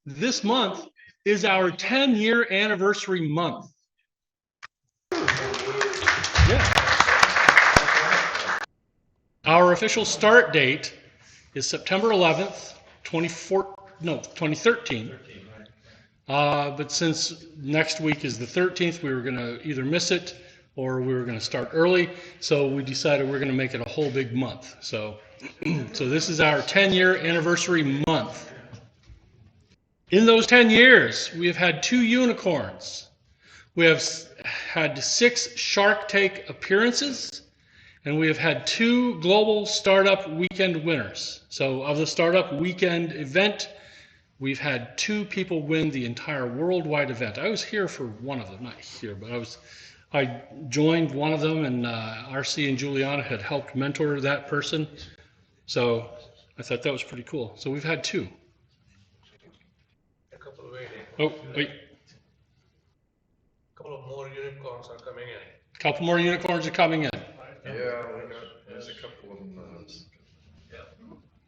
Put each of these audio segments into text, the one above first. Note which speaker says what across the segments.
Speaker 1: this month is our 10-year anniversary month. Yeah. Our official start date is September 11th, 2013. But since next week is the 13th, we were going to either miss it or we were going to start early. So we decided we're going to make it a whole big month. So this is our 10-year anniversary month. In those 10 years, we have had 2 unicorns. We have had 6 Shark Tank appearances. And we have had 2 global startup weekend winners. So of the startup weekend event, we've had 2 people win the entire worldwide event. I was here for one of them, not here, but I joined one of them, and RC and Juliana had helped mentor that person. So I thought that was pretty cool. So we've had 2. Oh, wait.
Speaker 2: A couple of more unicorns are coming in.
Speaker 1: A couple more unicorns are coming in.
Speaker 2: Yeah, there's a couple of them.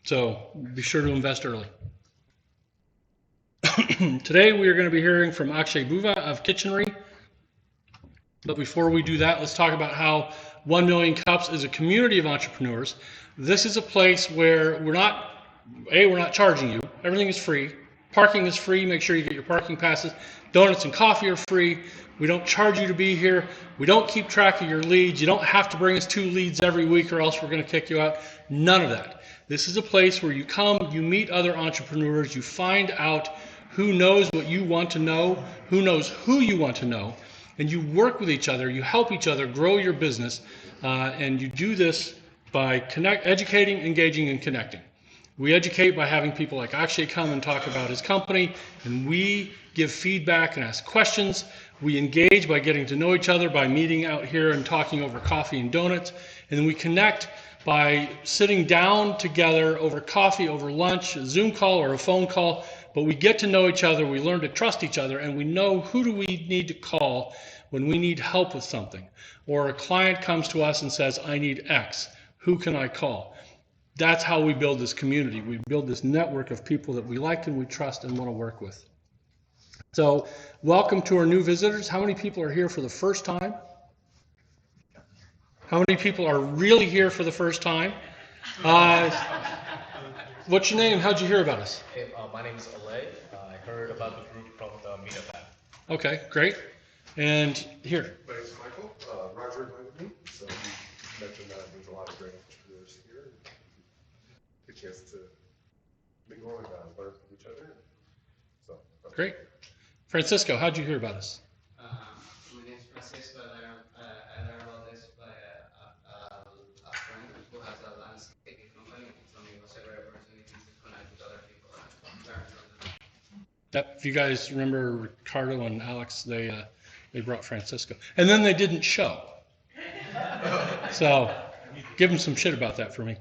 Speaker 1: So be sure to invest early. Today we are going to be hearing from Akshay Bhuva of Kitchenery. But before we do that, let's talk about how 1 Million Cups is a community of entrepreneurs. This is a place where we're not charging you. Everything is free. Parking is free. Make sure you get your parking passes. Donuts and coffee are free. We don't charge you to be here. We don't keep track of your leads. You don't have to bring us 2 leads every week or else we're going to kick you out. None of that. This is a place where you come, you meet other entrepreneurs, you find out who knows what you want to know, who knows who you want to know, and you work with each other, you help each other grow your business, and you do this by educating, engaging, and connecting. We educate by having people like Akshay come and talk about his company, and we give feedback and ask questions. We engage by getting to know each other, by meeting out here and talking over coffee and donuts, and then we connect by sitting down together over coffee, over lunch, a Zoom call or a phone call, but we get to know each other, we learn to trust each other, and we know who do we need to call when we need help with something. Or a client comes to us and says, I need X. Who can I call? That's how we build this community. We build this network of people that we like and we trust and want to work with. So, welcome to our new visitors. How many people are here for the first time? How many people are really here for the first time? What's your name? How'd you hear about us?
Speaker 3: Hey, my name is Akshay. I heard about the group from the Meetup app.
Speaker 1: Okay, great. And here.
Speaker 2: My name's Michael. Roger invited me, so he mentioned that there's a lot of great entrepreneurs here. Good chance to mingle and learn from each other. So
Speaker 1: Great. Francisco, how'd you hear about us?
Speaker 4: My name is Francisco. I learned about this by a friend who has a landscaping company. So it was a great opportunity to connect with other people and learn from them.
Speaker 1: Yep, if you guys remember Ricardo and Alex, they brought Francisco. And then they didn't show. So give them some shit about that for me.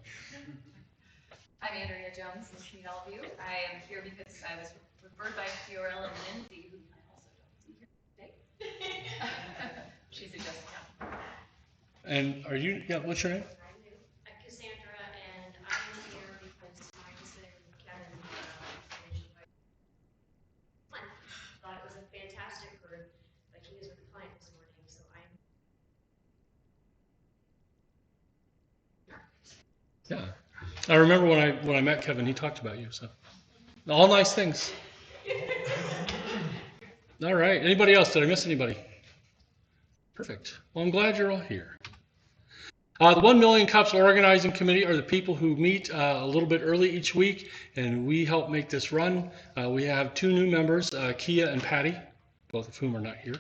Speaker 5: I'm Andrea Jones. Nice to meet all of you. I am here because I was referred by Fiorella and Lindsay, who I also don't see here today. She's a Jessica.
Speaker 1: And are you, what's your name?
Speaker 6: I'm Cassandra, and I'm here because my husband Kevin thought it was a fantastic group, but he was with a client this morning, so I'm.
Speaker 1: Yeah. I remember when I met Kevin, he talked about you, so. All nice things. All right. Anybody else? Did I miss anybody? Perfect. Well, I'm glad you're all here. The 1 Million Cups Organizing Committee are the people who meet a little bit early each week, and we help make this run. We have 2 new members, Kia and Patty, both of whom are not here.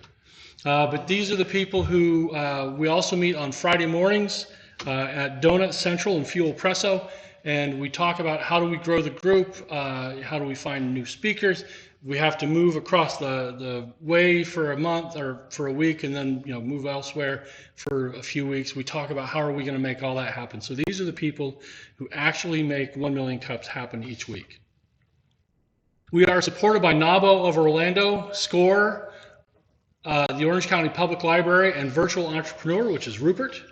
Speaker 1: But these are the people who we also meet on Friday mornings at Donut Central and Fuel Presso, and we talk about how do we grow the group, how do we find new speakers. We have to move across the way for a month or for a week and then move elsewhere for a few weeks. We talk about how are we going to make all that happen. So these are the people who actually make 1 Million Cups happen each week. We are supported by NABO of Orlando, SCORE, the Orange County Public Library, and Virtual Entrepreneur, which is Rupert.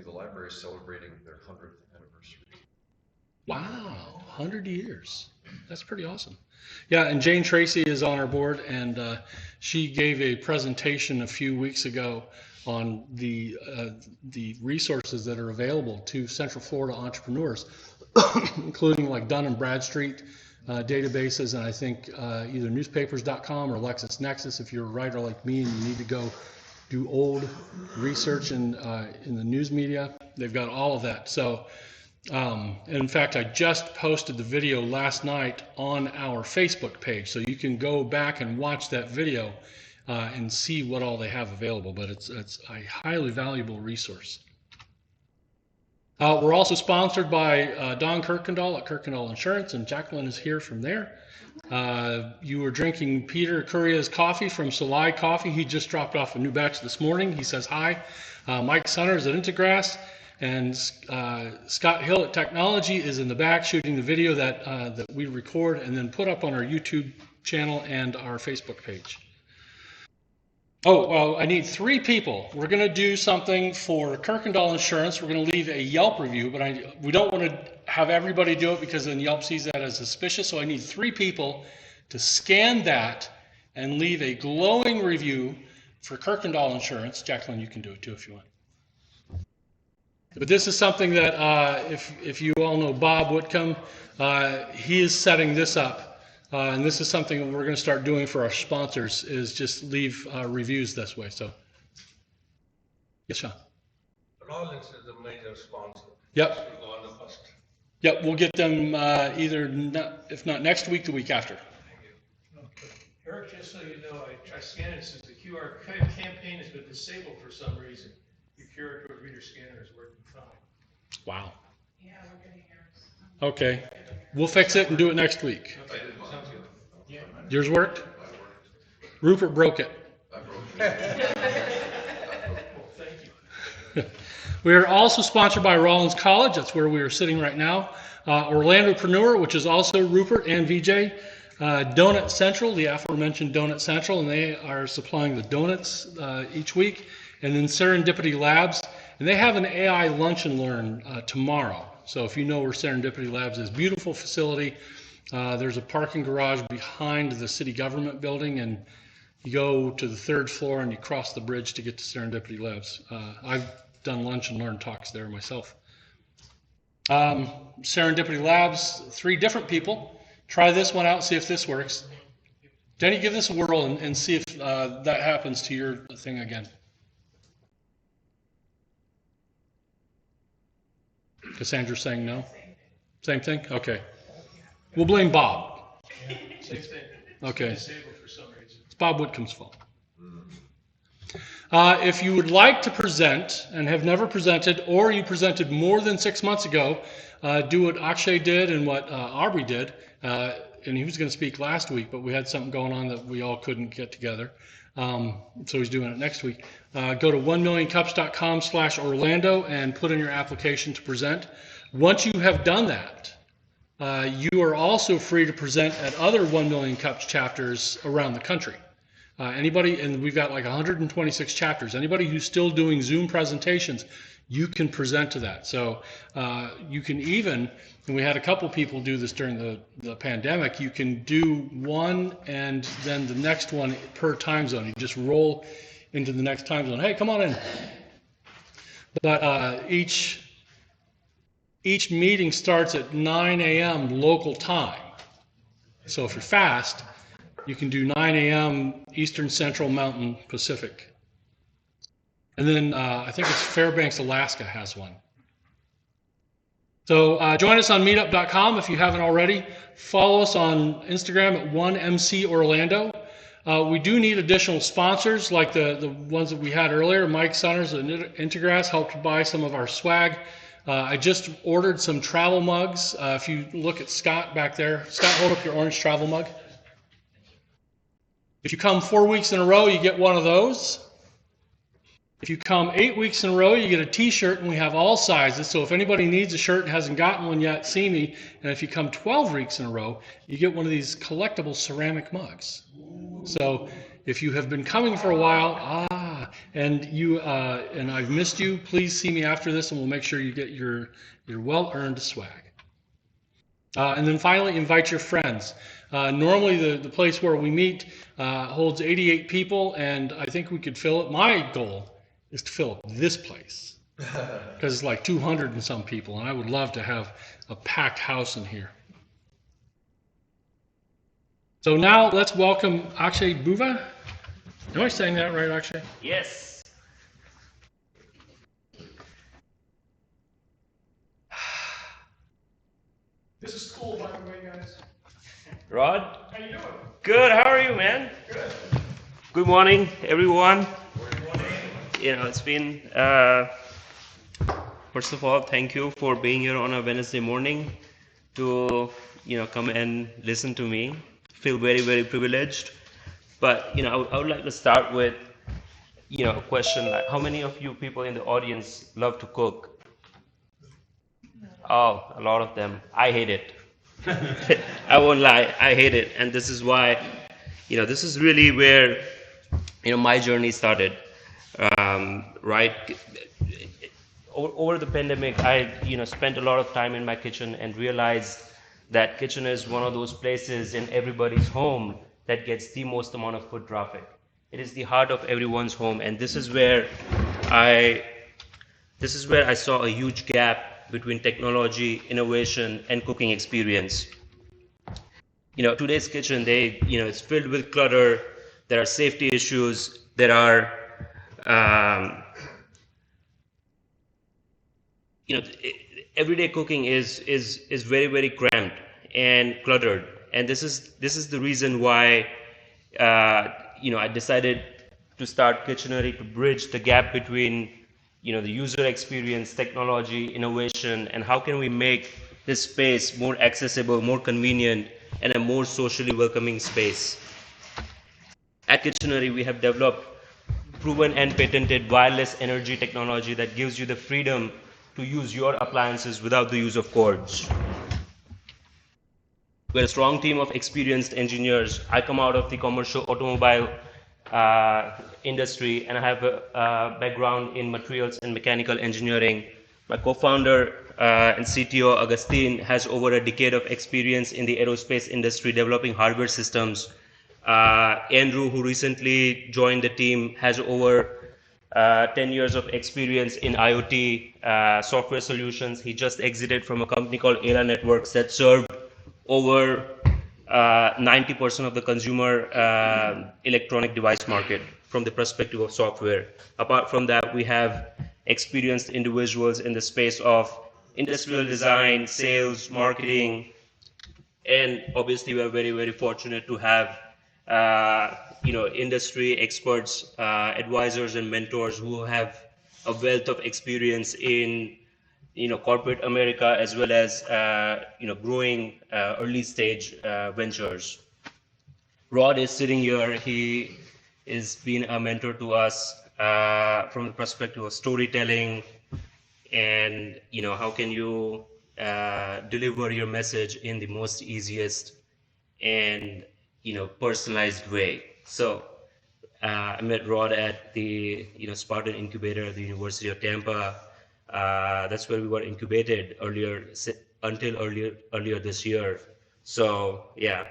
Speaker 2: the library's celebrating their 100th anniversary.
Speaker 1: Wow, 100 years. That's pretty awesome. Yeah, and Jane Tracy is on our board, and she gave a presentation a few weeks ago on the resources that are available to Central Florida entrepreneurs, including like Dun and Bradstreet databases, and I think either newspapers.com or LexisNexis. If you're a writer like me and you need to go do old research in the news media, they've got all of that. So. In fact, I just posted the video last night on our Facebook page, so you can go back and watch that video and see what all they have available. But it's a highly valuable resource. We're also sponsored by Don Kirkendall at Kirkendall Insurance, and Jacqueline is here from there. You were drinking Peter Curria's coffee from Solai Coffee. He just dropped off a new batch this morning. He says hi. Mike Sunners at Integrass. And Scott Hill at Technology is in the back shooting the video that we record and then put up on our YouTube channel and our Facebook page. Oh, well, I need 3 people. We're going to do something for Kirkendall Insurance. We're going to leave a Yelp review, but we don't want to have everybody do it because then Yelp sees that as suspicious. So I need 3 people to scan that and leave a glowing review for Kirkendall Insurance. Jacqueline, you can do it too if you want. But this is something that, if you all know Bob Whitcomb, he is setting this up. And this is something that we're going to start doing for our sponsors, is just leave reviews this way. So, yes, Sean?
Speaker 7: Rollins is the major sponsor.
Speaker 1: Yep.
Speaker 7: We go on the first.
Speaker 1: Yep, we'll get them if not next week, the week after.
Speaker 8: Thank you. Okay. Eric, just so you know, I scanned it since the QR campaign has been disabled for some reason. Your QR code reader scanner is working fine.
Speaker 1: Wow.
Speaker 6: Yeah, we're getting errors.
Speaker 1: Okay. We'll fix it and do it next week.
Speaker 8: Okay, sounds good. Yeah.
Speaker 1: Yours worked? Rupert broke it.
Speaker 8: Well, thank you.
Speaker 1: We are also sponsored by Rollins College. That's where we are sitting right now. Orlandopreneur, which is also Rupert and VJ. Donut Central, the aforementioned Donut Central, and they are supplying the donuts each week. And then Serendipity Labs, and they have an AI lunch and learn tomorrow. So if you know where Serendipity Labs is, beautiful facility. There's a parking garage behind the city government building, and you go to the 3rd floor and you cross the bridge to get to Serendipity Labs. I've done lunch and learn talks there myself. Serendipity Labs, 3 different people. Try this one out, see if this works. Denny, give this a whirl and see if that happens to your thing again. Cassandra's saying no? Same thing? Okay. We'll blame Bob.
Speaker 8: Same thing.
Speaker 1: Okay.
Speaker 8: Disabled for some reason.
Speaker 1: It's Bob Whitcomb's fault. If you would like to present and have never presented, or you presented more than 6 months ago, do what Akshay did and what Aubrey did. And he was going to speak last week, but we had something going on that we all couldn't get together. So he's doing it next week. Go to 1millioncups.com/Orlando and put in your application to present. Once you have done that, you are also free to present at other 1 Million Cups chapters around the country. Anybody, and we've got like 126 chapters, anybody who's still doing Zoom presentations, you can present to that. So you can even, and we had a couple people do this during the pandemic, you can do one and then the next one per time zone. You just roll into the next time zone. Hey, come on in. But each meeting starts at 9 a.m. local time. So if you're fast, you can do 9 a.m. Eastern, Central, Mountain, Pacific. And then I think it's Fairbanks, Alaska has one. So join us on meetup.com if you haven't already. Follow us on Instagram at 1MCOrlando. We do need additional sponsors like the ones that we had earlier. Mike Sunners and Integrass helped buy some of our swag. I just ordered some travel mugs. If you look at Scott back there, Scott, hold up your orange travel mug. If you come 4 weeks in a row, you get one of those. If you come 8 weeks in a row, you get a t-shirt, and we have all sizes. So if anybody needs a shirt and hasn't gotten one yet, see me. And if you come 12 weeks in a row, you get one of these collectible ceramic mugs. So if you have been coming for a while, and I've missed you, please see me after this, and we'll make sure you get your well-earned swag. And then finally, invite your friends. Normally, the place where we meet holds 88 people, and I think we could fill it. My goal is to fill up this place because it's like 200 and some people, and I would love to have a packed house in here. So now let's welcome Akshay Bhuva. Am I saying that right, Akshay?
Speaker 9: Yes.
Speaker 8: This is cool, by the way, guys.
Speaker 9: Rod?
Speaker 8: How you doing?
Speaker 9: Good. How are you, man?
Speaker 8: Good.
Speaker 9: Good morning, everyone.
Speaker 8: Good morning.
Speaker 9: It's been, first of all, thank you for being here on a Wednesday morning to, come and listen to me. Feel very, very privileged. But, I would like to start with, a question like, how many of you people in the audience love to cook? Oh, a lot of them. I hate it. I won't lie, I hate it. And this is why, this is really where, my journey started. Right? Over the pandemic, I, spent a lot of time in my kitchen and realized that kitchen is one of those places in everybody's home that gets the most amount of foot traffic. It is the heart of everyone's home, and this is where I saw a huge gap between technology, innovation, and cooking experience. Today's kitchen, it's filled with clutter. There are safety issues. There are, everyday cooking is very, very cramped and cluttered. And this is the reason why, I decided to start Kitchenery to bridge the gap between the user experience, technology, innovation, and how can we make this space more accessible, more convenient, and a more socially welcoming space. At Kitchenery, we have developed proven and patented wireless energy technology that gives you the freedom to use your appliances without the use of cords. We're a strong team of experienced engineers. I come out of the commercial automobile industry, and I have a background in materials and mechanical engineering. My co-founder and CTO, Augustine, has over a decade of experience in the aerospace industry developing hardware systems. Andrew, who recently joined the team, has over 10 years of experience in IoT software solutions. He just exited from a company called Era Networks that served over 90% of the consumer electronic device market from the perspective of software. Apart from that, we have experienced individuals in the space of industrial design, sales, marketing, and obviously we're very, very fortunate to have industry experts, advisors, and mentors who have a wealth of experience in corporate America as well as growing early stage ventures. Rod is sitting here. He has been a mentor to us from the perspective of storytelling and how can you deliver your message in the most easiest and personalized way. So I met Rod at the Spartan Incubator at the University of Tampa. That's where we were incubated until earlier this year. So yeah.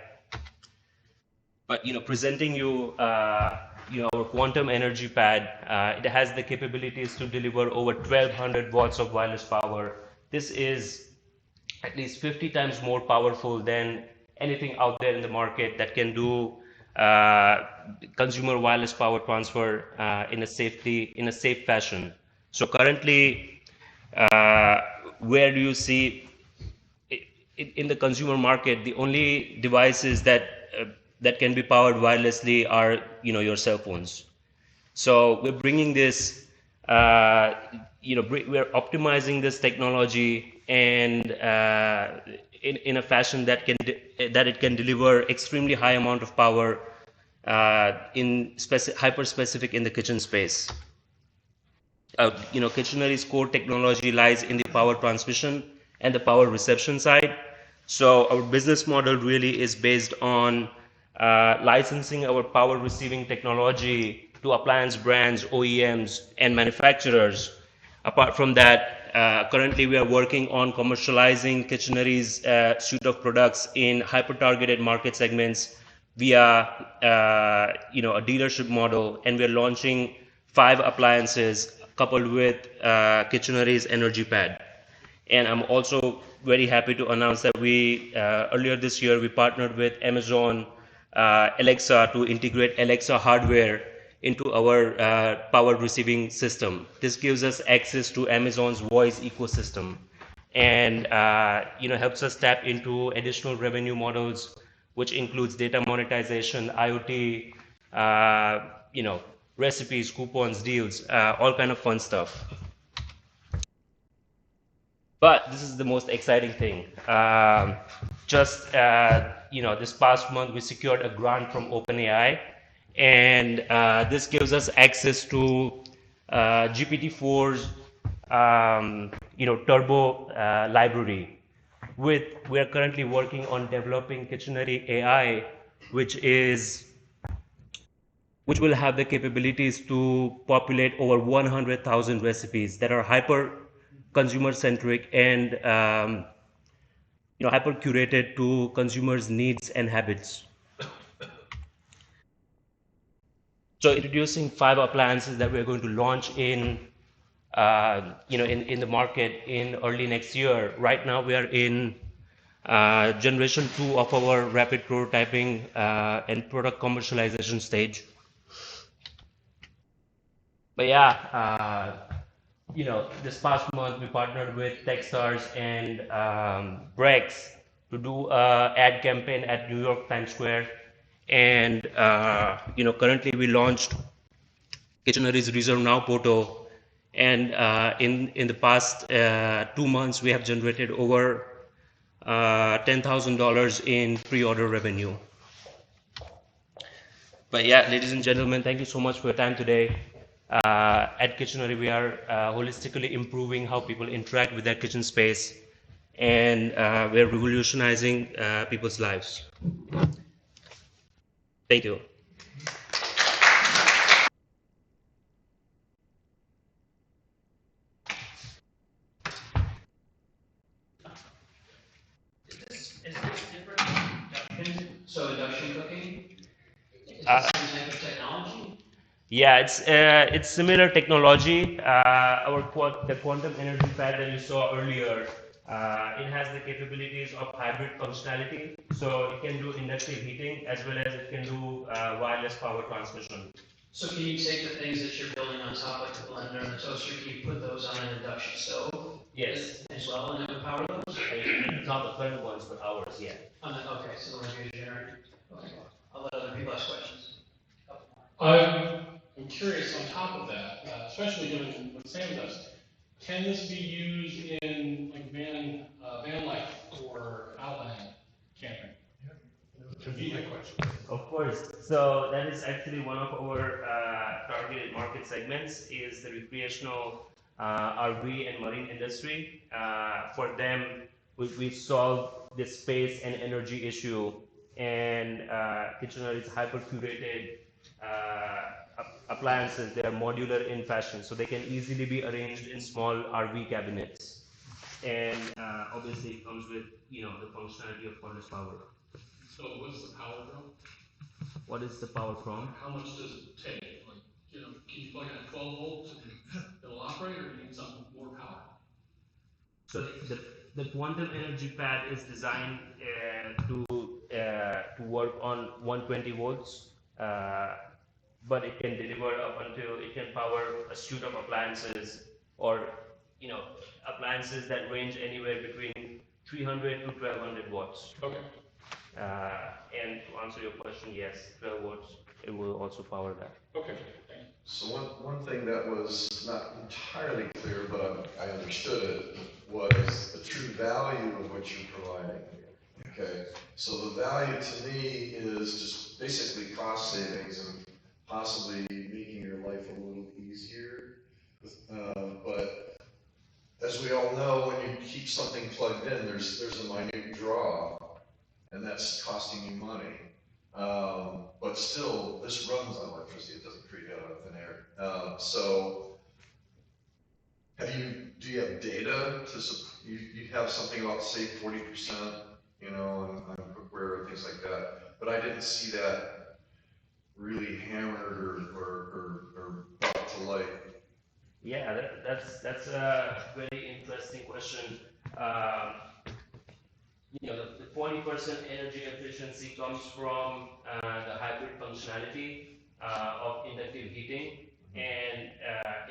Speaker 9: But presenting you our quantum energy pad, it has the capabilities to deliver over 1200 watts of wireless power. This is at least 50 times more powerful than anything out there in the market that can do consumer wireless power transfer in a safe fashion. So currently, where do you see in the consumer market, the only devices that can be powered wirelessly are your cell phones. So we're bringing this, we're optimizing this technology and in a fashion that it can deliver extremely high amount of power in hyper specific in the kitchen space. Kitchenery's core technology lies in the power transmission and the power reception side. So our business model really is based on licensing our power receiving technology to appliance brands, OEMs, and manufacturers. Apart from that, currently we are working on commercializing Kitchenery's suite of products in hyper-targeted market segments via a dealership model, and we're launching 5 appliances coupled with Kitchenery's energy pad. And I'm also very happy to announce that we earlier this year we partnered with Amazon Alexa to integrate Alexa hardware into our power receiving system. This gives us access to Amazon's voice ecosystem, and helps us tap into additional revenue models, which includes data monetization, IoT, recipes, coupons, deals, all kind of fun stuff. But this is the most exciting thing. This past month we secured a grant from OpenAI, and this gives us access to GPT-4's turbo library. We are currently working on developing Kitchenery AI, which will have the capabilities to populate over 100,000 recipes that are hyper consumer centric and hyper curated to consumers' needs and habits. So introducing 5 appliances that we're going to launch in the market in early next year. Right now we are in generation 2 of our rapid prototyping and product commercialization stage. But yeah, this past month we partnered with Techstars and Brex to do an ad campaign at New York Times Square, and currently we launched Kitchenery's Reserve Now portal, and in the past 2 months we have generated over $10,000 in pre-order revenue. But yeah, ladies and gentlemen, thank you so much for your time today. At Kitchenery, we are holistically improving how people interact with their kitchen space, and we're revolutionizing people's lives. Thank you.
Speaker 10: Is this different? So induction cooking? Is
Speaker 9: Uh,
Speaker 10: the same type of technology?
Speaker 9: Yeah, it's similar technology. The quantum energy pad that you saw earlier, it has the capabilities of hybrid functionality. So it can do inductive heating as well as it can do wireless power transmission.
Speaker 10: So can you take the things that you're building on top, like the blender and the toaster, can you put those on an induction stove?
Speaker 9: Yes.
Speaker 10: As well, and it would power those?
Speaker 9: Not the current ones, but ours, yeah.
Speaker 10: Okay, so the ones you're generating. Okay. I'll let other people ask questions.
Speaker 1: I'm curious on top of that, especially given what Sam does, can this be used in like van life or outland camping? Would be my question.
Speaker 9: Of course. So that is actually one of our targeted market segments is the recreational RV and marine industry. For them, we solve the space and energy issue, and Kitchener is hyper curated appliances. They are modular in fashion, so they can easily be arranged in small RV cabinets. And obviously, it comes with the functionality of cordless power.
Speaker 1: So what's the power from?
Speaker 9: What is the power from?
Speaker 1: How much does it take? Like, can you plug in at 12 volts and it'll operate, or do you need some more power?
Speaker 9: So the quantum energy pad is designed to work on 120 volts, but it can deliver up until it can power a suite of appliances, or appliances that range anywhere between 300 to 1200 watts.
Speaker 1: Okay.
Speaker 9: And to answer your question, yes, 12 watts, it will also power that.
Speaker 1: Okay.
Speaker 2: So one thing that was not entirely clear, but I understood it, was the true value of what you're providing. Okay, so the value to me is just basically cost savings and possibly making your life a little easier. But as we all know, when you keep something plugged in, there's a minute draw, and that's costing you money. But still, this runs on electricity. It doesn't create out of thin air. So do you have data you have something about say 40%, on cookware and things like that, but I didn't see that really hammered or brought to light.
Speaker 9: Yeah, that's a very interesting question. Um, the 40% energy efficiency comes from the hybrid functionality of inductive heating, and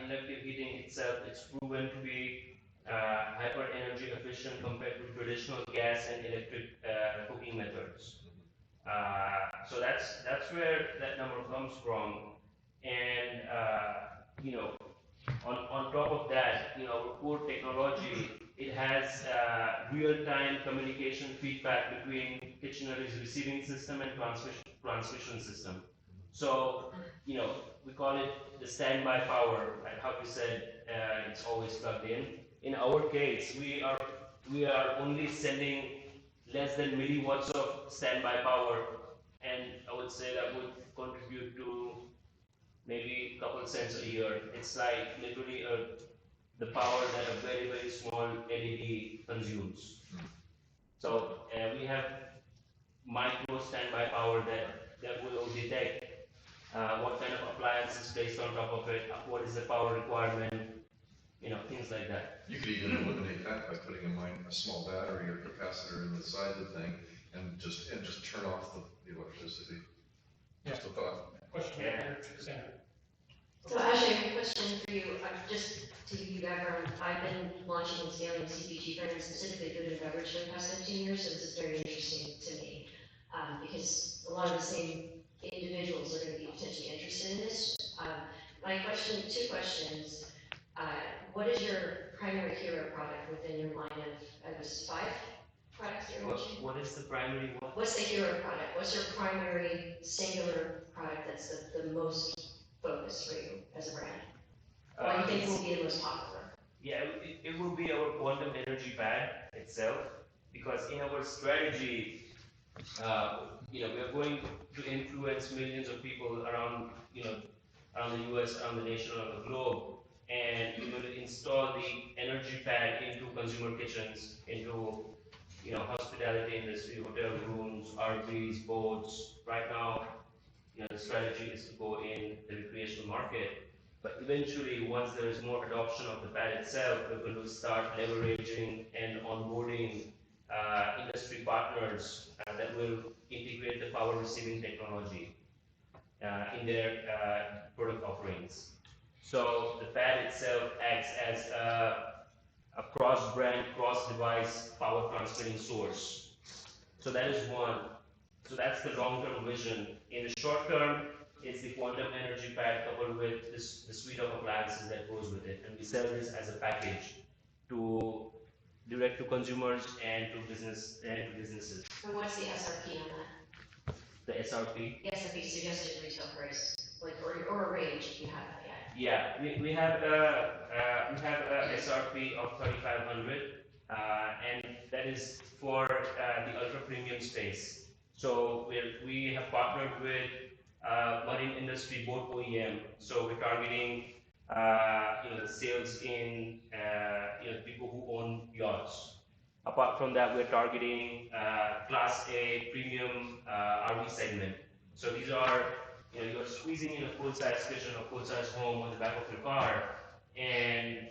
Speaker 9: inductive heating itself is proven to be hyper energy efficient compared to traditional gas and electric cooking methods. So that's where that number comes from, and on top of that, our core technology, it has real-time communication feedback between Kitchenery's receiving system and transmission system. So, we call it the standby power, like how you said, it's always plugged in. In our case, we are only sending less than milliwatts of standby power, and I would say that would contribute to maybe a couple cents a year. It's like literally the power that a very, very small LED consumes. So we have micro standby power that will detect what kind of appliance is placed on top of it, what is the power requirement, things like that.
Speaker 2: You could even eliminate that by putting a small battery or capacitor in the side of the thing and just turn off the electricity. Just a thought.
Speaker 1: Question here, Sandra.
Speaker 6: So Akshay, I have a question for you. Just to give you background, I've been launching and scaling CPG brands, specifically food and beverage, for the past 15 years, so this is very interesting to me, because a lot of the same individuals are going to be potentially interested in this. My question, two questions. What is your primary hero product within your line of, I was 5 products you're launching?
Speaker 9: What is the primary one?
Speaker 6: What's the hero product? What's your primary singular product that's the most focus for you as a brand? What do you think will be the most popular?
Speaker 9: Yeah, it will be our quantum energy pad itself, because in our strategy, we are going to influence millions of people around, around the US, around the nation, around the globe, and we're going to install the energy pad into consumer kitchens, into hospitality industry, hotel rooms, RVs, boats. Right now, the strategy is to go in the recreational market. But eventually, once there is more adoption of the pad itself, we're going to start leveraging and onboarding industry partners that will integrate the power receiving technology in their product offerings. So the pad itself acts as a cross-brand, cross-device power transmitting source. So that is one. So that's the long-term vision. In the short term, it's the quantum energy pad coupled with the suite of appliances that goes with it, and we sell this as a package to direct to consumers and to businesses.
Speaker 6: And what's the SRP on that?
Speaker 9: The SRP?
Speaker 6: The SRP, suggested retail price, like or a range if you have that yet.
Speaker 9: Yeah, we have a SRP of 3,500, and that is for the ultra premium space. So we have partnered with marine industry boat OEM. So we're targeting sales in people who own yachts. Apart from that, we're targeting Class A premium RV segment. So these are, you're squeezing in a full-size kitchen or full-size home on the back of your car, and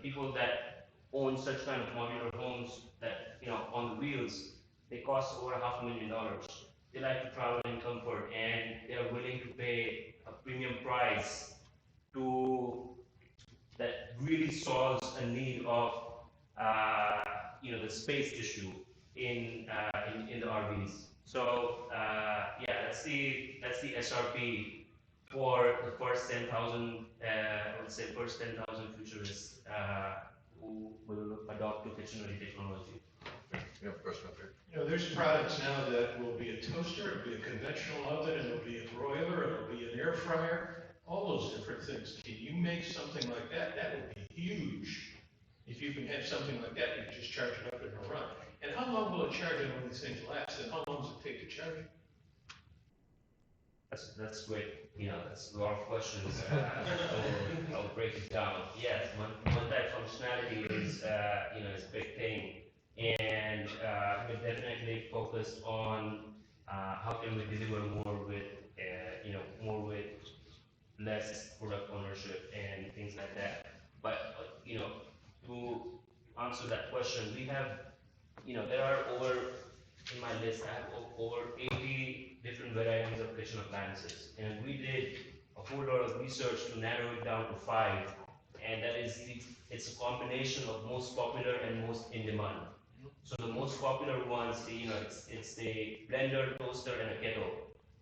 Speaker 9: people that own such kind of modular homes that on the wheels, they cost over $500,000. They like to travel in comfort, and they are willing to pay a premium price that really solves a need of the space issue in the RVs. So that's the SRP for the first 10,000. I would say first 10,000 futurists who will adopt to Kitchenery technology.
Speaker 2: You have a question up here?
Speaker 8: There's products now that will be a toaster, it'll be a conventional oven, it'll be a broiler, it'll be an air fryer, all those different things. Can you make something like that? That would be huge. If you can have something like that, you can just charge it up and it'll run. And how long will it charge and when these things last? And how long does it take to charge it?
Speaker 9: That's great. That's a lot of questions. I'll break it down. Yes, one-type functionality is a big thing, and we're definitely focused on how can we deliver more with less product ownership and things like that. But to answer that question, we have, there are in my list, I have over 80 different varieties of kitchen appliances. And we did a whole lot of research to narrow it down to five. And it's a combination of most popular and most in demand. So the most popular ones, it's the blender, toaster, and a kettle.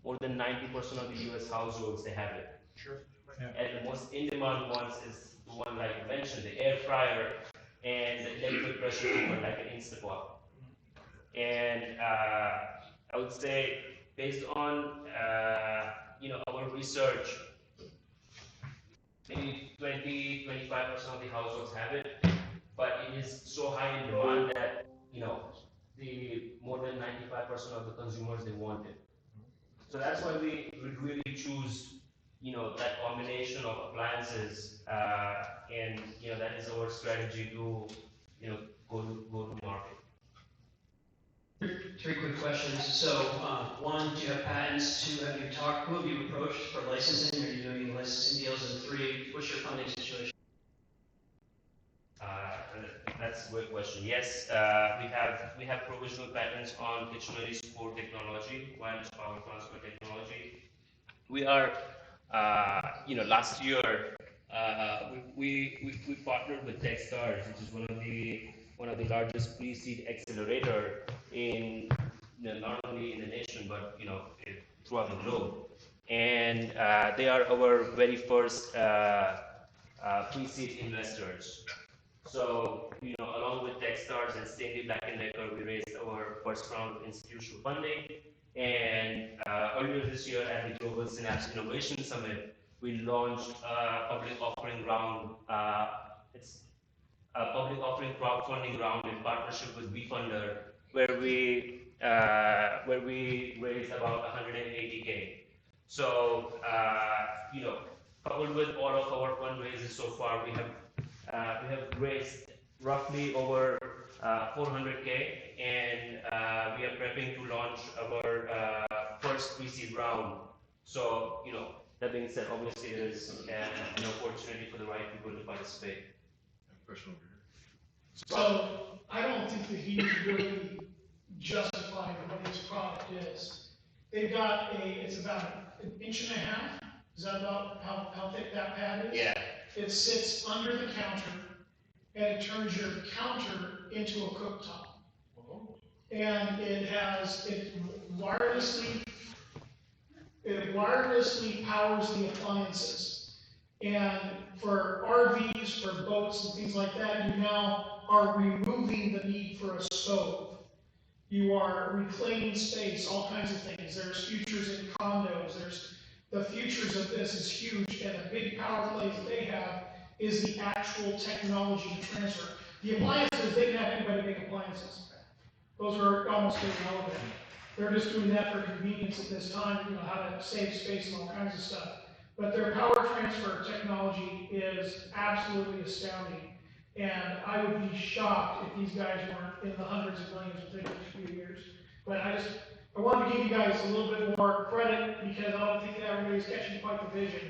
Speaker 9: More than 90% of the US households, they have it.
Speaker 8: Sure.
Speaker 9: And the most in-demand ones is the one like you mentioned, the air fryer and the electric pressure cooker like an Instapot. And I would say based on our research, maybe 20-25% of the households have it, but it is so high in demand that the more than 95% of the consumers, they want it. So that's why we would really choose that combination of appliances, and that is our strategy to go to market.
Speaker 10: Three quick questions. So, one, do you have patents? Two, who have you approached for licensing? Are you doing any licensing deals? And three, what's your funding situation?
Speaker 9: That's a great question. Yes, we have provisional patents on Kitchenery's core technology, wireless power transfer technology. We are, last year we partnered with TechStars, which is one of the largest pre-seed accelerator in not only in the nation but throughout the globe. And they are our very first pre-seed investors. So, along with TechStars and Stanley Black & Decker, we raised our first round of institutional funding. And earlier this year at the Global Synapse Innovation Summit, we launched a public offering round. It's a public offering crowdfunding round in partnership with WeFunder, where we raised about 180K. So, coupled with all of our fundraisers so far, we have raised roughly over 400K, and we are prepping to launch our first pre-seed round. So, that being said, obviously there is an opportunity for the right people to participate.
Speaker 2: Question over here.
Speaker 11: So I don't think that he's really justifying what his product is. They've got it's about an inch and a half. Is that about how thick that pad is?
Speaker 9: Yeah.
Speaker 11: It sits under the counter, and it turns your counter into a cooktop. And it wirelessly powers the appliances. And for RVs, for boats and things like that, you now are removing the need for a stove. You are reclaiming space, all kinds of things. There's futures in condos. The futures of this is huge, and a big power play that they have is the actual technology transfer. The appliances, they can have anybody make appliances. Those are almost irrelevant. They're just doing that for convenience at this time, how to save space and all kinds of stuff. But their power transfer technology is absolutely astounding. And I would be shocked if these guys weren't in the hundreds of millions within a few years. But I wanted to give you guys a little bit more credit because I don't think that everybody's catching quite the vision.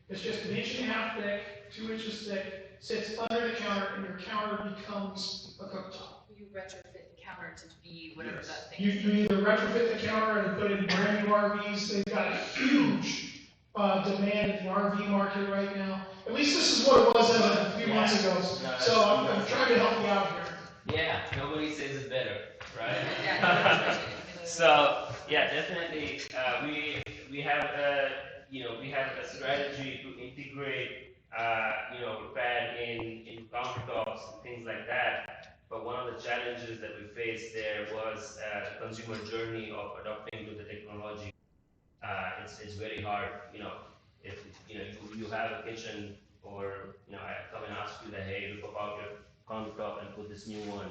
Speaker 11: It's just an inch and a half thick, 2 inches thick, sits under the counter, and your counter becomes a cooktop.
Speaker 5: You retrofit the counter to be whatever that thing
Speaker 11: You
Speaker 5: is.
Speaker 11: either retrofit the counter and put it in brand new RVs. They've got a huge demand in the RV market right now. At least this is what it was as of a few months ago. So I'm trying to help you out here.
Speaker 9: Yeah, nobody says it better, right?
Speaker 5: Yeah.
Speaker 9: So yeah, definitely, we have a strategy to integrate pad in countertops and things like that. But one of the challenges that we faced there was the consumer journey of adopting to the technology. It's very hard, if you have a kitchen, or I come and ask you that, hey, look about your countertop and put this new one.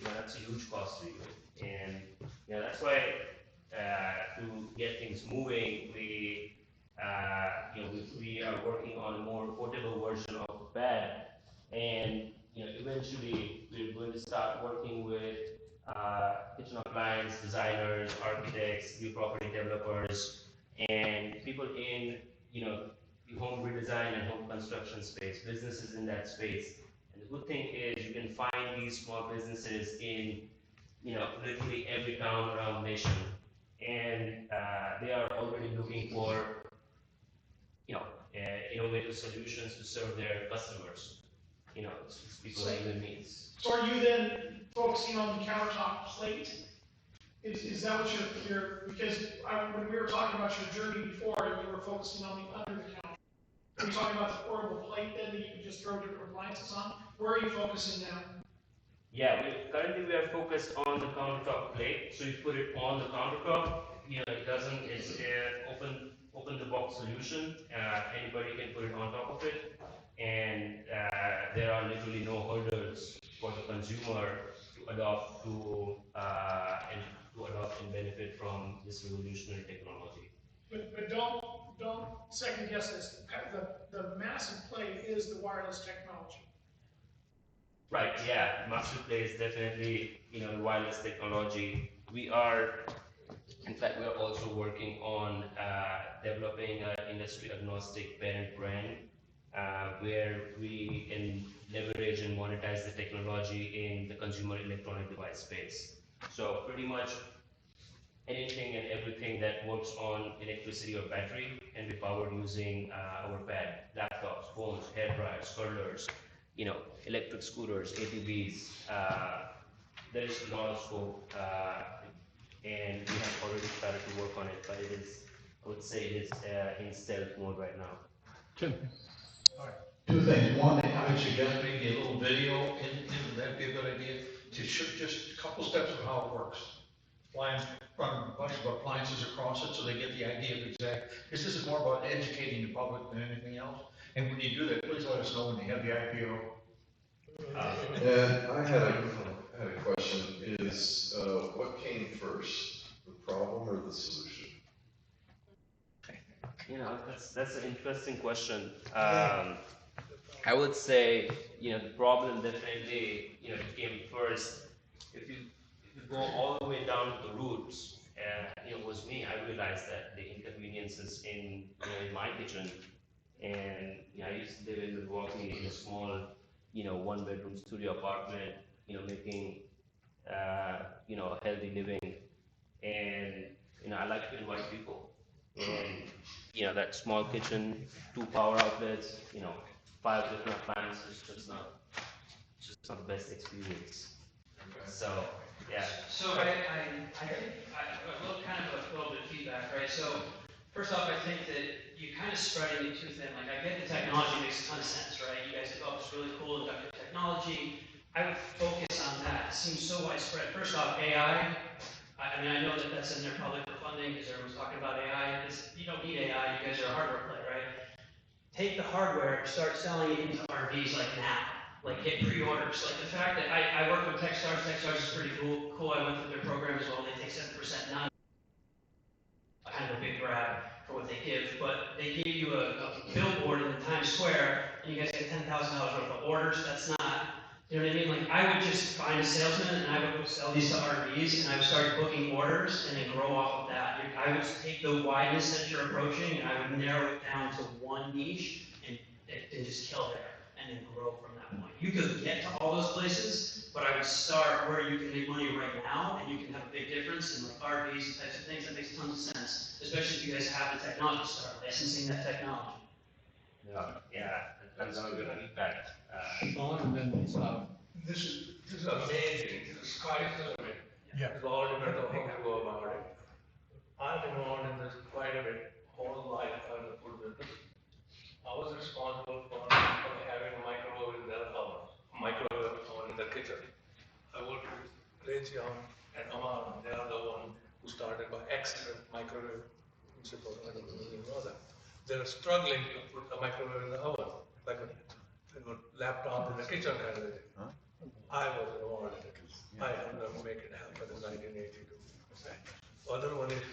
Speaker 9: That's a huge cost for you. And that's why to get things moving, we are working on a more portable version of the pad, and eventually we're going to start working with kitchen appliance designers, architects, new property developers, and people in the home redesign and home construction space, businesses in that space. And the good thing is you can find these small businesses in literally every town around the nation, and they are already looking for innovative solutions to serve their customers. It's people like you and me.
Speaker 11: So are you then focusing on the countertop plate? Is that what because when we were talking about your journey before, you were focusing on the under the counter. Are you talking about the portable plate then that you can just throw different appliances on? Where are you focusing now?
Speaker 9: Yeah, currently we are focused on the countertop plate. So you put it on the countertop. It's open the box solution. Anybody can put it on top of it, and there are literally no hurdles for the consumer to adopt and benefit from this revolutionary technology.
Speaker 11: But don't second guess this. The massive play is the wireless technology.
Speaker 9: Right, yeah, master play is definitely, the wireless technology. In fact, we are also working on developing an industry agnostic parent brand where we can leverage and monetize the technology in the consumer electronic device space. So pretty much anything and everything that works on electricity or battery can be powered using our pad, laptops, phones, hair dryers, curlers, electric scooters, ATVs. There is a lot of scope, and we have already started to work on it, but I would say it is in stealth mode right now.
Speaker 1: Tim.
Speaker 8: Two things. One, I would suggest maybe a little video that'd be a good idea to show just a couple steps of how it works. Run a bunch of appliances across it so they get the idea of exact, because this is more about educating the public than anything else. And when you do that, please let us know when you have the IPO.
Speaker 2: And I had a question, is what came first, the problem or the solution?
Speaker 9: That's an interesting question. I would say, the problem definitely, came first. If you go all the way down to the roots, it was me. I realized that the inconveniences in my kitchen, and I used to live in Milwaukee in a small, one-bedroom studio apartment, making, a healthy living, and I like to invite people, and that small kitchen, 2 power outlets, 5 different appliances, just not the best experience. So, yeah.
Speaker 10: So I think I will kind of a little bit of feedback, right? So first off, I think that you kind of spreading it too thin. Like I get the technology makes a ton of sense, right? You guys developed this really cool inductive technology. I would focus on that. It seems so widespread. First off, AI. I mean, I know that that's in there probably for funding because everyone's talking about AI. You don't need AI. You guys are a hardware play, right? Take the hardware, start selling it into RVs like now. Like get pre-orders. Like the fact that I work with Techstars. Techstars is pretty cool. I went through their program as well. They take 7% non, kind of a big grab for what they give, but they give you a billboard in Times Square, and you guys get $10,000 worth of orders. That's not, you know what I mean? Like I would just find a salesman and I would go sell these to RVs, and I would start booking orders and then grow off of that. I would take the wideness that you're approaching, and I would narrow it down to one niche and just kill there, and then grow from that point. You could get to all those places, but I would start where you can make money right now, and you can have a big difference in like RVs and types of things. That makes tons of sense, especially if you guys have the technology. Start licensing that technology.
Speaker 9: Yeah, that's how we're gonna eat that.
Speaker 7: This is amazing. The sky's the limit.
Speaker 8: Yeah.
Speaker 7: It's all depends on how you go about it. I've been involved in this quite a bit, whole life in the food business. I was responsible for having a microwave in the kitchen. I worked with Raytheon and Amar. They are the one who started by accident microwave principle. I don't know if you know that. They're struggling to put a microwave in the oven, like a laptop in the kitchen kind of thing. Huh? I was involved in it. I helped them make it happen in 1982. Other one is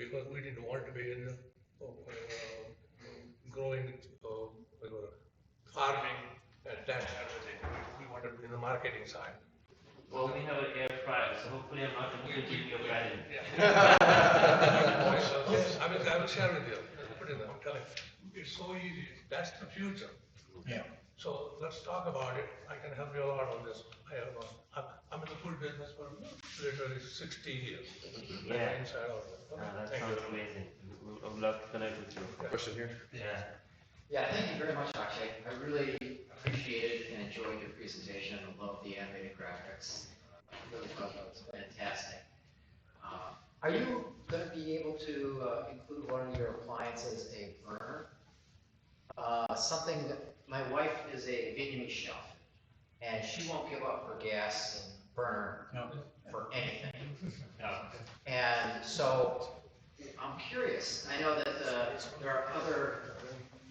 Speaker 7: because we didn't want to be in growing, farming and that kind of thing. We wanted to be in the marketing side.
Speaker 9: Well, we have an air fryer, so hopefully I'm not going to give you a patent.
Speaker 7: Yes, I will share with you. Put it there, I'm telling you. It's so easy. That's the future.
Speaker 8: Yeah.
Speaker 7: So let's talk about it. I can help you a lot on this. I'm in the food business for literally 60 years.
Speaker 9: Yeah.
Speaker 7: Inside out.
Speaker 9: That
Speaker 7: Thank
Speaker 9: sounds
Speaker 7: you.
Speaker 9: amazing. I would love to connect with you.
Speaker 2: Question here?
Speaker 9: Yeah.
Speaker 12: Yeah, thank you very much, Akshay. I really appreciated and enjoyed your presentation. I love the animated graphics. I really thought that was fantastic. Are you going to be able to include one of your appliances a burner? Something that my wife is a Vietnamese chef, and she won't give up her gas and burner for anything. And so I'm curious. I know that there are other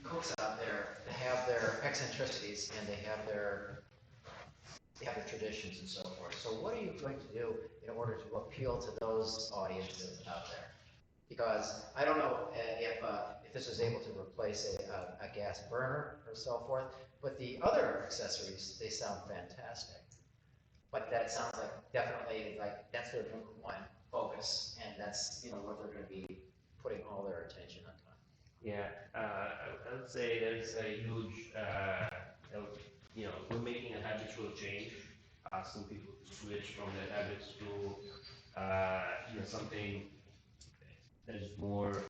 Speaker 12: cooks out there that have their eccentricities and they have their traditions and so forth. So what are you going to do in order to appeal to those audiences out there? Because I don't know if this is able to replace a gas burner or so forth, but the other accessories, they sound fantastic. But that sounds like definitely like that's their number one focus, and that's what they're going to be putting all their attention on.
Speaker 9: Yeah, I would say there's a huge, we're making a habitual change, asking people to switch from their habits to, something that is more,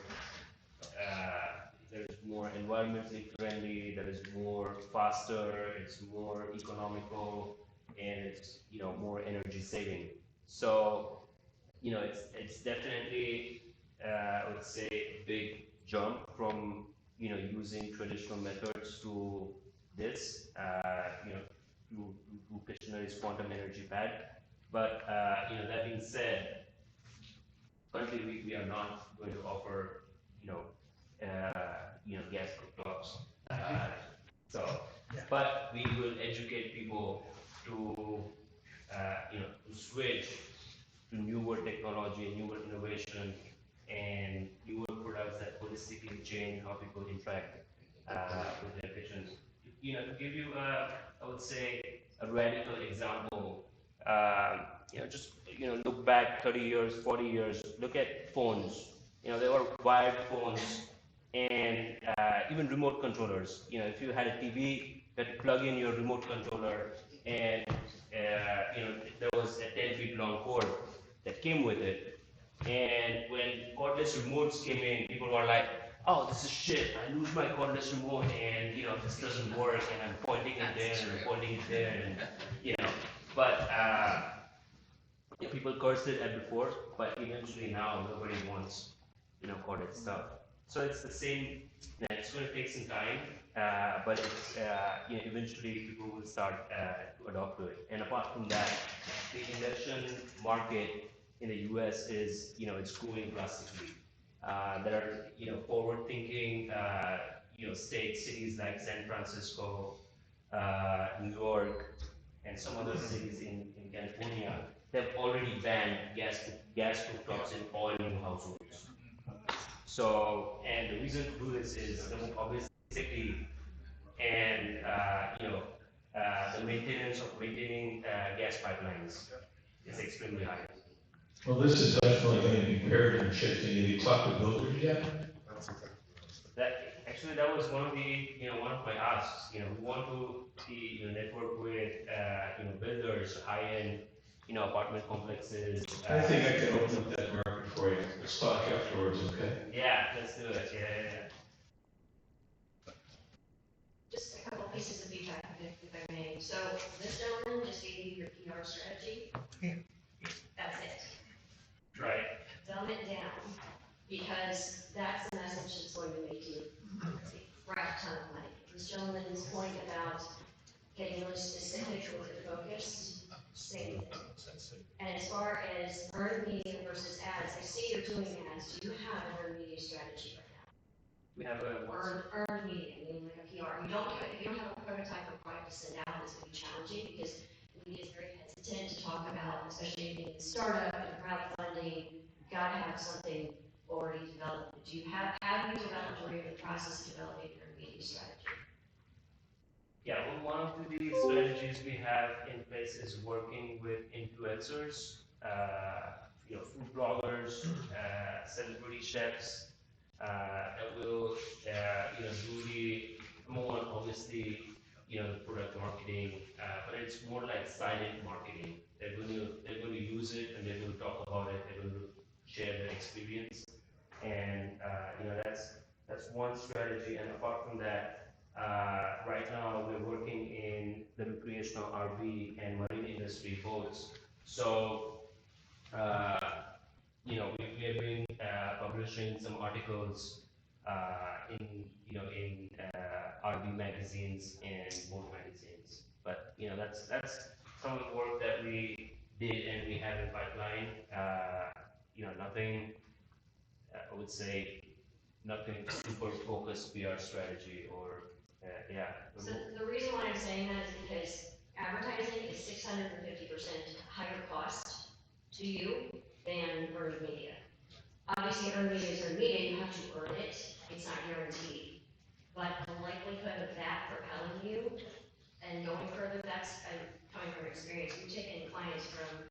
Speaker 9: environmentally friendly, that is more faster, it's more economical, and it's, more energy saving. So, it's definitely, I would say, a big jump from using traditional methods to this, to Kitchenery's quantum energy pad. But that being said, currently we are not going to offer gas cooktops. But we will educate people to to switch to newer technology, newer innovation, and newer products that holistically change how people interact with their kitchens. To give you, I would say, a radical example, just look back 30 years, 40 years, look at phones. There were wired phones and even remote controllers. If you had a TV, you had to plug in your remote controller, and there was a 10 feet long cord that came with it. And when cordless remotes came in, people were like, "Oh, this is shit! I lose my cordless remote, and this doesn't work, and I'm pointing it there and I'm pointing it there, and." But people cursed it at before, but eventually now nobody wants corded stuff. So it's the same. It's going to take some time, but it's eventually people will start to adopt to it. And apart from that, the induction market in the U.S. is it's growing drastically. There are forward-thinking states, cities like San Francisco, New York, and some other cities in California. They've already banned gas cooktops in all new households. So, and the reason to do this is obviously safety and the maintenance of maintaining gas pipelines is extremely high.
Speaker 8: Well, this is definitely going to be paradigm shifting. Have you talked to builders yet?
Speaker 9: That was one of my asks. We want to network with builders, high-end apartment complexes.
Speaker 8: I think I can open up that market for you. Let's talk afterwards, okay?
Speaker 9: Yeah, let's do it. Yeah.
Speaker 6: Just a couple pieces of feedback, if I may. So this gentleman just gave you your PR strategy. That's it.
Speaker 9: Right.
Speaker 6: Dumb it down, because that's the message that's going to make you a ton of money. This gentleman's point about getting really specific with your focus, same thing. And as far as earned media versus ads, I see you're doing ads. Do you have an earned media strategy right now?
Speaker 9: We have a
Speaker 6: Earned media, meaning like a PR. If you don't have a prototype or product to send out, it's going to be challenging because media is very hesitant to talk about, especially being a startup and crowdfunding. You've got to have something already developed? Do you have you developed or are you in the process of developing your media strategy?
Speaker 9: Yeah, well, one of the strategies we have in place is working with influencers, food bloggers, celebrity chefs, that will, do the more obviously, the product marketing, but it's more like silent marketing. They're going to use it and they're going to talk about it. They're going to share their experience, and that's one strategy. And apart from that, right now we're working in the recreational RV and marine industry boats. So uh, we have been publishing some articles in RV magazines and boat magazines. But that's some of the work that we did and we have in pipeline. Nothing. I would say nothing super focused PR strategy or yeah.
Speaker 6: So the reason why I'm saying that is because advertising is 650% higher cost to you than earned media. Obviously, earned media is earned media, you have to earn it, it's not guaranteed. But the likelihood of that propelling you and going further, that's, I'm coming from experience, we've taken clients from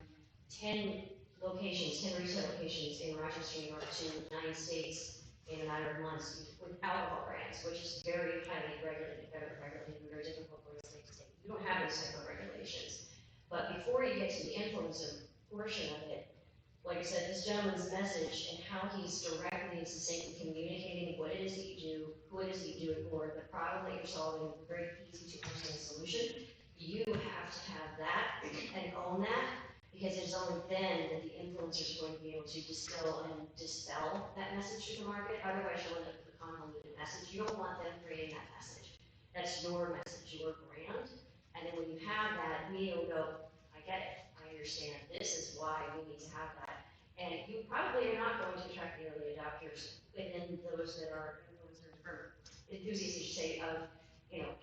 Speaker 6: 10 locations, 10 retail locations in Rochester, New York to 9 states in a matter of months with alcohol brands, which is very highly regulated, very difficult for the state to take. You don't have those type of regulations. But before you get to the influencer portion of it, like I said, this gentleman's message and how he's directly and succinctly communicating what it is that you do, who it is that you do it for, the problem that you're solving, very easy to understand solution. You have to have that and own that, because it's only then that the influencers are going to be able to distill and dispel that message to the market. Otherwise, you'll end up with a convoluted message. You don't want them creating that message. That's your message, your brand. And then when you have that, we will go, I get it, I understand. This is why we need to have that. And you probably are not going to attract the early adopters within those that are influencers or enthusiasts, you say, of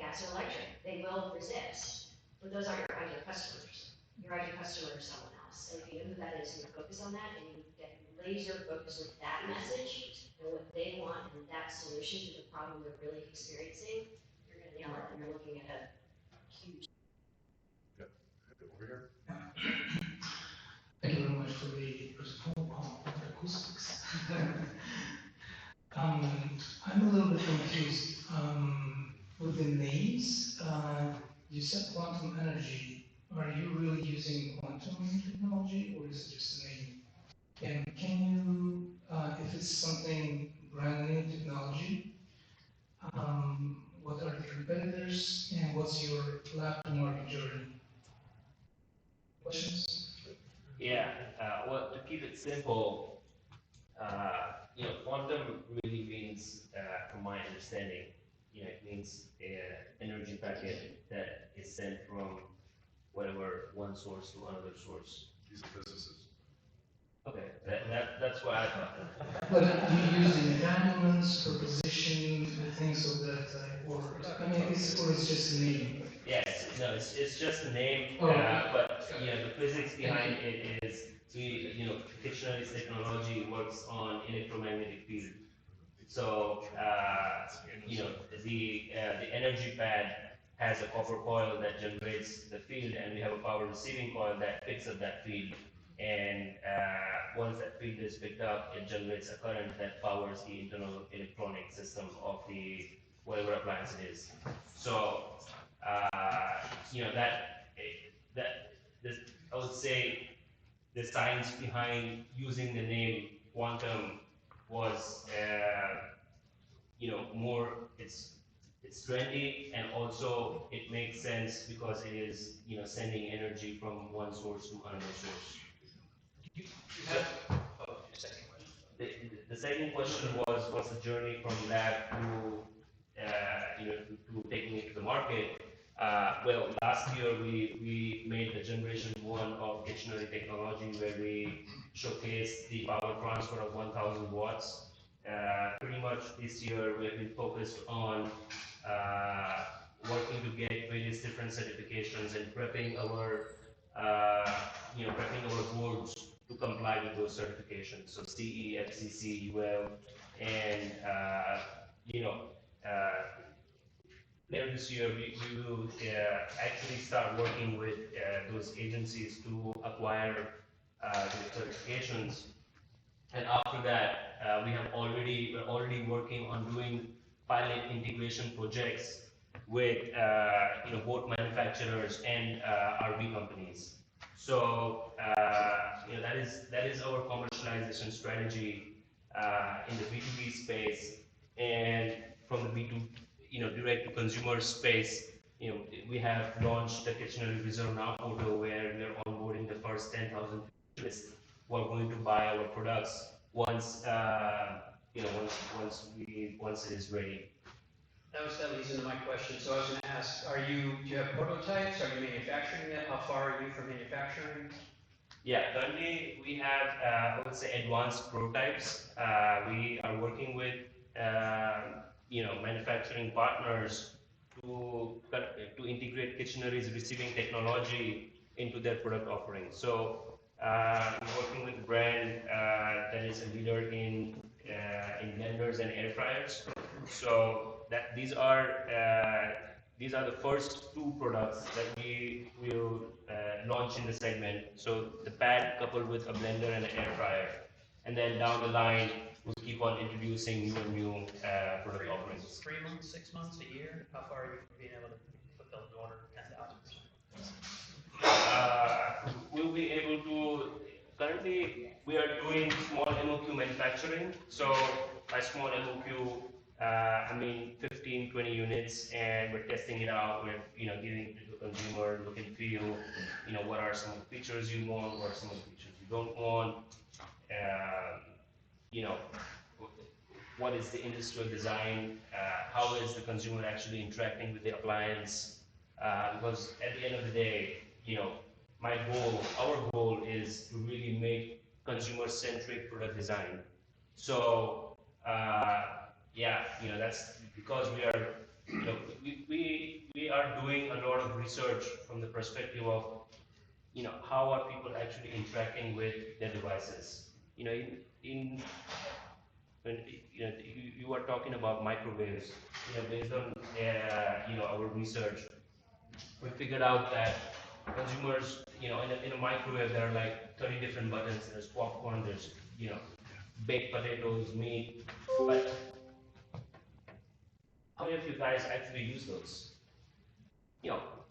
Speaker 6: gas or electric. They will resist, but those aren't your ideal customers. Your ideal customer is someone else. And if you know who that is, you focus on that and you get laser focus with that message and what they want and that solution to the problem they're really experiencing, you're going to nail it. And you're looking at a huge.
Speaker 2: Yep. Over here.
Speaker 13: Thank you very much for the acoustics. I'm a little bit confused with the names. You said quantum energy. Are you really using quantum technology, or is it just a name? And can you, if it's something brand new technology, what are the competitors, and what's your lab to market journey? Questions?
Speaker 9: Yeah, well, to keep it simple, quantum really means, from my understanding, it means energy packet that is sent from whatever one source to another source.
Speaker 2: These are businesses.
Speaker 9: Okay, that's what I thought.
Speaker 13: But you use entanglements for position, things of that type, or I mean, it's just a name.
Speaker 9: Yes, no, it's just a name,
Speaker 13: Oh, okay.
Speaker 9: but the physics behind it is Kitchenery's technology works on electromagnetic field. So the energy pad has a copper coil that generates the field, and we have a power receiving coil that picks up that field. And once that field is picked up, it generates a current that powers the internal electronic system of the whatever appliance it is. So I would say the science behind using the name quantum was more it's trendy, and also it makes sense because it is sending energy from one source to another source. The second question was what's the journey from lab to taking it to the market. Well, last year we made the generation 1 of Kitchenery technology, where we showcased the power transfer of 1,000 watts. Pretty much this year we have been focused on working to get various different certifications and prepping our boards to comply with those certifications. So CE, FCC, UL, and you know, later this year we will actually start working with those agencies to acquire those certifications. And after that, we're already working on doing pilot integration projects with both manufacturers and RV companies. So that is our commercialization strategy in the B2B space, and from the B2 direct to consumer space. We have launched the Kitchenery Reserve Now portal where we are onboarding the first 10,000 lists who are going to buy our products once once it is ready.
Speaker 10: That leads into my question. So I was going to ask, do you have prototypes? Are you manufacturing yet? How far are you from manufacturing?
Speaker 9: Yeah, currently we have, I would say, advanced prototypes. We are working with, manufacturing partners to integrate Kitchenery's receiving technology into their product offering. So, we're working with a brand that is a leader in blenders and air fryers. So these are the first two products that we will launch in the segment. So the pad coupled with a blender and an air fryer. And then down the line, we'll keep on introducing new product offerings.
Speaker 10: 3 months, 6 months, a year? How far are you from being able to fulfill the order 10,000%?
Speaker 9: We'll be able to, currently we are doing small MOQ manufacturing. So by small MOQ, I mean 15, 20 units, and we're testing it out. We're giving it to the consumer, look and feel, what are some of the features you want, what are some of the features you don't want, you know, what is the industrial design, how is the consumer actually interacting with the appliance, because at the end of the day, our goal is to really make consumer-centric product design. So, that's because we are, we are doing a lot of research from the perspective of, how are people actually interacting with their devices. When you are talking about microwaves, based on our research, we figured out that consumers, in a microwave, there are like 30 different buttons. There's popcorn, there's baked potatoes, meat. But how many of you guys actually use those?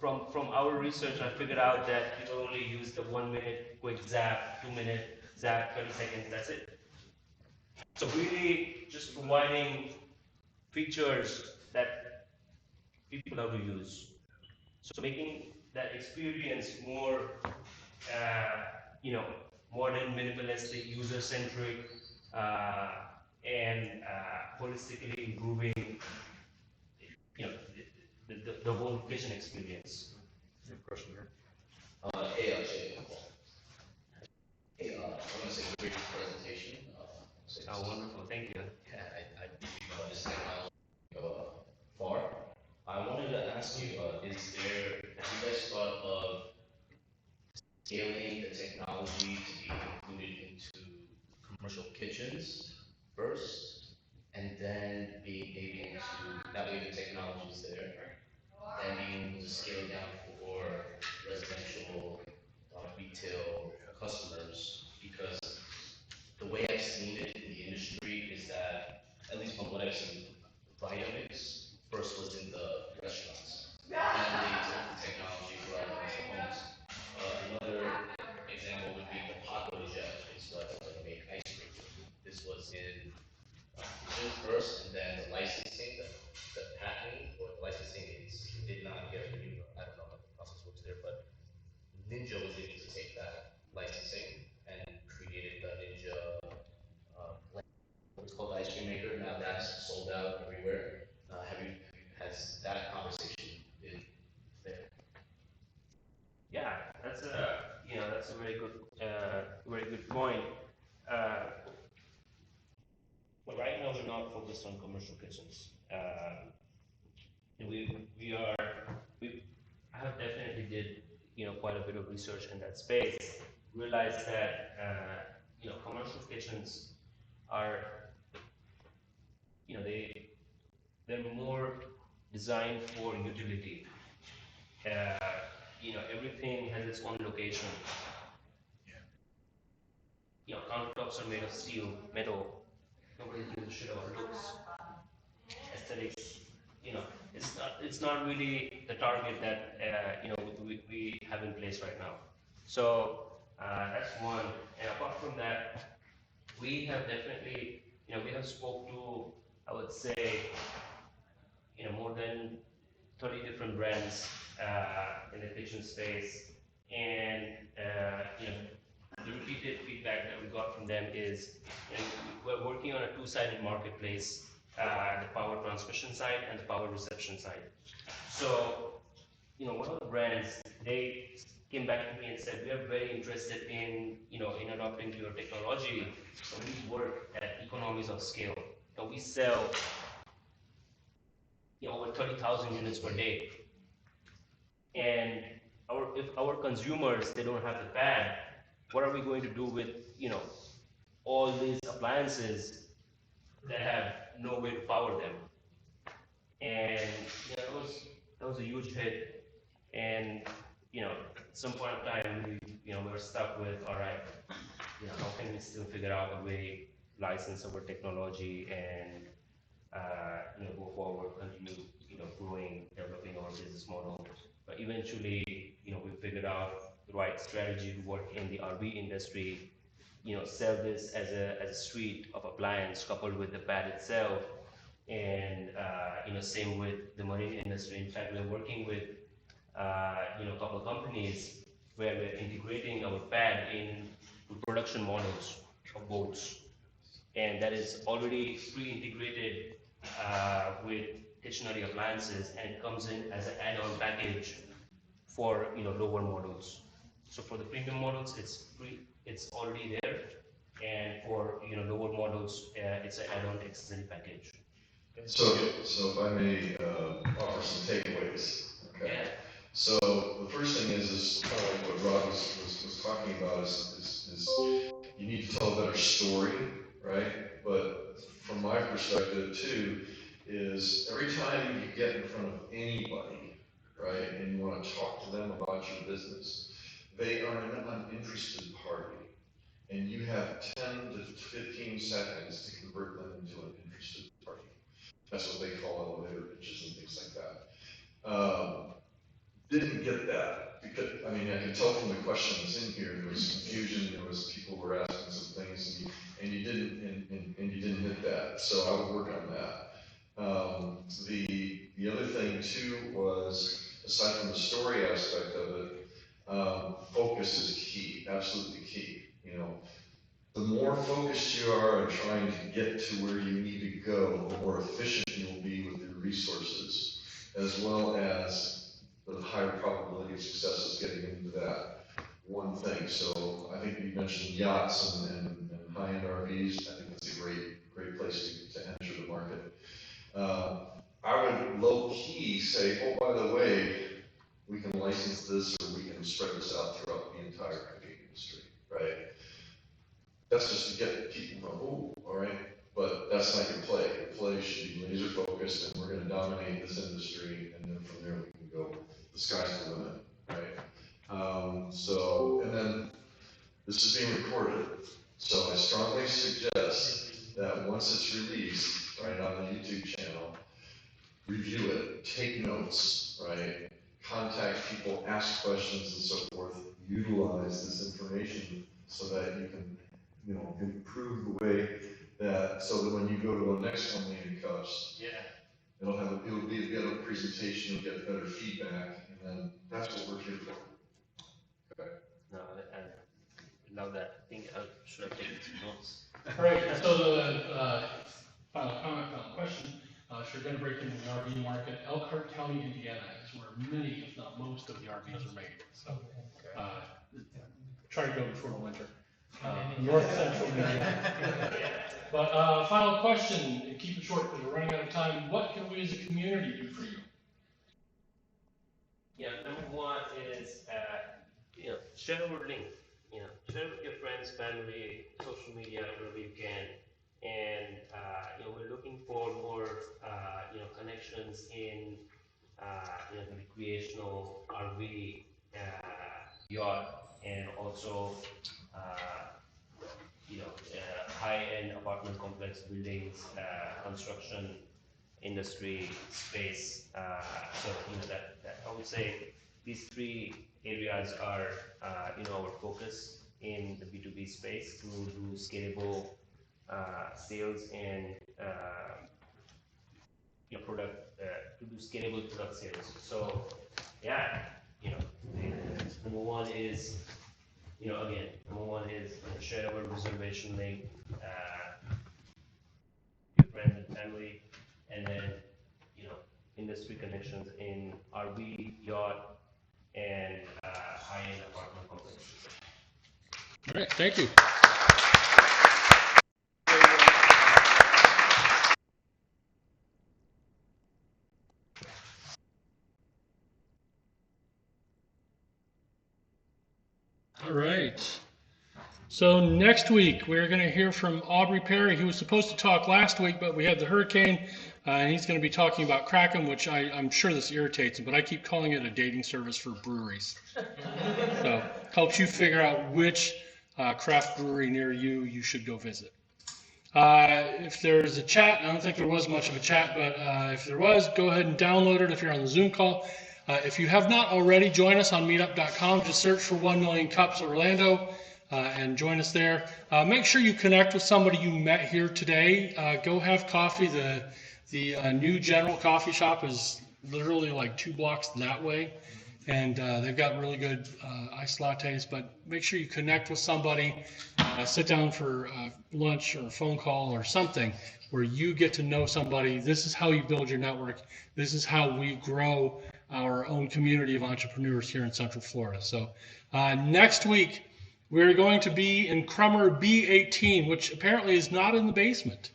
Speaker 9: From our research, I figured out that people only use the 1 minute quick zap, 2 minute zap, 30 seconds. That's it. So really, just providing features that people love to use. So making that experience more, modern, minimalistic, user-centric, and holistically improving, the whole kitchen experience.
Speaker 14: Question here.
Speaker 15: Hey, Akshay. Hey, I want to say great presentation.
Speaker 9: Wonderful, thank you.
Speaker 15: Yeah, I think this technology far. I wanted to ask you, have you guys thought of scaling the technology to be included into commercial kitchens first, and then being able to, that way the technology is there, then being able to scale down for residential, retail customers, because the way I've seen it in the industry is that, at least from what I've seen, Vitamix first was in the restaurants, and then they took the technology brought it into homes. Another example would be the Paco Jet, which was to make ice cream. This was in kitchen first, and then the licensing, the patenting or the licensing did not get renewed. I don't know how the process works there, but Ninja was able to take that licensing and created the Ninja, what's called the ice cream maker. Now that's sold out everywhere. Has that conversation been there?
Speaker 9: Yeah, that's a very good point. But right now we're not focused on commercial kitchens. I have definitely did quite a bit of research in that space. realized that commercial kitchens are, they're more designed for utility. Everything has its own location. Countertops are made of steel, metal. Nobody gives a shit about looks, aesthetics. It's not really the target that we have in place right now. So that's one. And apart from that, we have definitely, we have spoke to, I would say, more than 30 different brands in the kitchen space, and the repeated feedback that we got from them is, we're working on a two-sided marketplace, the power transmission side and the power reception side. So, one of the brands, they came back to me and said, we are very interested in adopting your technology. So we work at economies of scale. And we sell over 30,000 units per day. And if our consumers, they don't have the pad, what are we going to do with all these appliances that have no way to power them? And that was a huge hit. And at some point of time, we were stuck with, all right, how can we still figure out a way, license our technology, and go forward, continue growing, developing our business model. But eventually, we figured out the right strategy to work in the RV industry, sell this as a suite of appliance coupled with the pad itself, and same with the marine industry. In fact, we're working with a couple of companies where we're integrating our pad in production models of boats, and that is already pre-integrated with Kitchenery appliances, and it comes in as an add-on package for lower models. So for the premium models, it's already there, and for lower models, it's an add-on accessory package.
Speaker 2: So if I may offer some takeaways, okay?
Speaker 9: Yeah.
Speaker 2: So the first thing is kind of like what Rob was talking about is you need to tell a better story, right? But from my perspective too, is every time you get in front of anybody, right, and you want to talk to them about your business, they are an uninterested party, and you have 10 to 15 seconds to convert them into an interested party. That's what they call elevator pitches and things like that. Didn't get that because, I mean, I can tell from the questions in here, there was confusion, there was people were asking some things, and you didn't hit that. So I would work on that. The other thing too was, aside from the story aspect of it, focus is key, absolutely key. The more focused you are on trying to get to where you need to go, the more efficient you'll be with your resources, as well as the higher probability of success is getting into that one thing. So I think you mentioned yachts and high-end RVs. I think that's a great place to enter the market. I would low-key say, oh, by the way, we can license this, or we can spread this out throughout the entire RV industry, right? That's just to get people to go, oh, all right, but that's not your play. Your play should be laser focused, and we're going to dominate this industry, and then from there we can go. The sky's the limit, right? And then this is being recorded, so I strongly suggest that once it's released, right, on the YouTube channel, review it, take notes, right? Contact people, ask questions, and so forth. Utilize this information so that you can improve the way that, so that when you go to the next one, Land Cups, it'll be a better presentation, you'll get better feedback, and then that's what we're here for. Okay.
Speaker 9: No, I love that. I think I should have taken some notes.
Speaker 1: All right, so the final comment, final question. If you're going to break into the RV market, Elkhart County, Indiana is where many, if not most, of the RVs are made. So try to go before the winter. North Central Indiana. But final question, keep it short because we're running out of time. What can we as a community do for you?
Speaker 9: Yeah, number one is, share our link. share it with your friends, family, social media, wherever you can. And we're looking for more connections in the recreational RV, yacht, and also high-end apartment complex buildings, construction industry space. So that I would say these three areas are our focus in the B2B space to do scalable sales and product to do scalable product sales. So yeah, number one is share our reservation link, your friends and family, and then industry connections in RV, yacht, and high-end apartment complexes.
Speaker 1: All right, thank you. All right. So next week, we're going to hear from Aubrey Perry. He was supposed to talk last week, but we had the hurricane, and he's going to be talking about Kraken, which I'm sure this irritates him, but I keep calling it a dating service for breweries. So helps you figure out which craft brewery near you should go visit. If there's a chat, I don't think there was much of a chat, but if there was, go ahead and download it if you're on the Zoom call. If you have not already, join us on meetup.com. Just search for 1 Million Cups Orlando and join us there. Make sure you connect with somebody you met here today. Go have coffee. The new General Coffee Shop is literally like 2 blocks that way. And they've got really good iced lattes, but make sure you connect with somebody, sit down for lunch or a phone call or something where you get to know somebody. This is how you build your network. This is how we grow our own community of entrepreneurs here in Central Florida. So next week, we're going to be in Crummer B18, which apparently is not in the basement.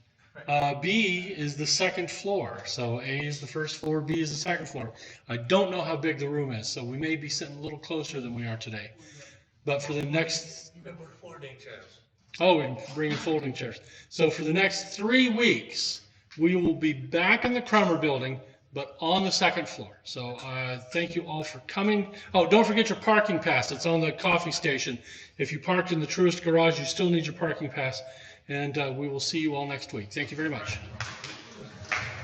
Speaker 1: B is the second floor. So A is the first floor, B is the second floor. I don't know how big the room is, so we may be sitting a little closer than we are today. But for the next...
Speaker 8: You can put folding chairs.
Speaker 1: Oh, we're bringing folding chairs. So for the next 3 weeks, we will be back in the Crummer building, but on the second floor. So thank you all for coming. Oh, don't forget your parking pass. It's on the coffee station. If you parked in the Truist garage, you still need your parking pass. And we will see you all next week. Thank you very much.